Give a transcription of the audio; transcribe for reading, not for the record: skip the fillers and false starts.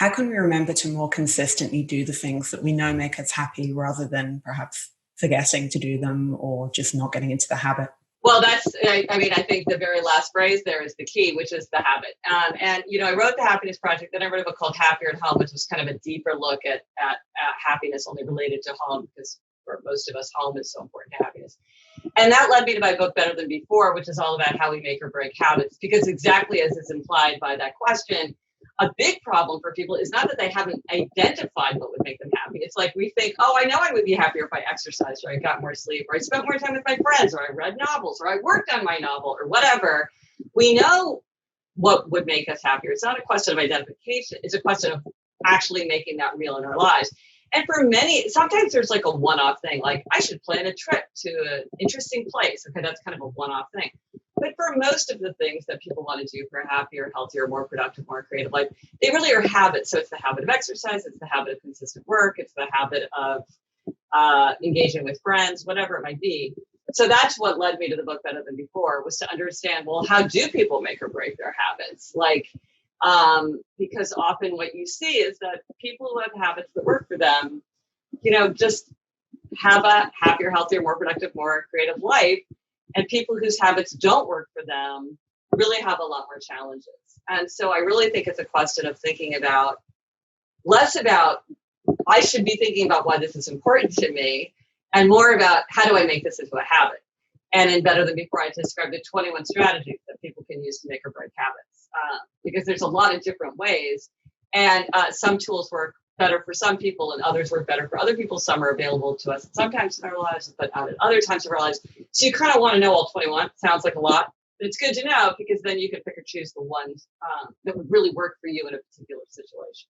How can we remember to more consistently do the things that we know make us happy rather than perhaps forgetting to do them or just not getting into the habit? Well, I think the very last phrase there is the key, which is the habit. I wrote the Happiness Project, then I wrote a book called Happier at Home, which was kind of a deeper look at happiness only related to home, because for most of us, home is so important to happiness. And that led me to my book, Better Than Before, which is all about how we make or break habits, because exactly as is implied by that question, a big problem for people is not that they haven't identified what would make them happy. It's like we think, oh, I know I would be happier if I exercised, or I got more sleep, or I spent more time with my friends, or I read novels, or I worked on my novel, or whatever. We know what would make us happier. It's not a question of identification. It's a question of actually making that real in our lives. And for many, sometimes there's like a one-off thing, like I should plan a trip to an interesting place. Okay, that's kind of a one-off thing. But for most of the things that people want to do for a happier, healthier, more productive, more creative life, they really are habits. So it's the habit of exercise, it's the habit of consistent work, it's the habit of engaging with friends, whatever it might be. So that's what led me to the book Better Than Before, was to understand, well, how do people make or break their habits? Because often what you see is that people who have habits that work for them, just have a happier, healthier, more productive, more creative life. And people whose habits don't work for them really have a lot more challenges. And so I really think it's a question of thinking about, less about, I should be thinking about why this is important to me, and more about how do I make this into a habit. And in Better Than Before, I described the 21 strategies that people can use to make or break habits, because there's a lot of different ways. And some tools work better for some people and others work better for other people. Some are available to us sometimes in our lives, but not at other times of our lives. So you kind of want to know all 21. Sounds like a lot, but it's good to know, because then you can pick or choose the ones that would really work for you in a particular situation.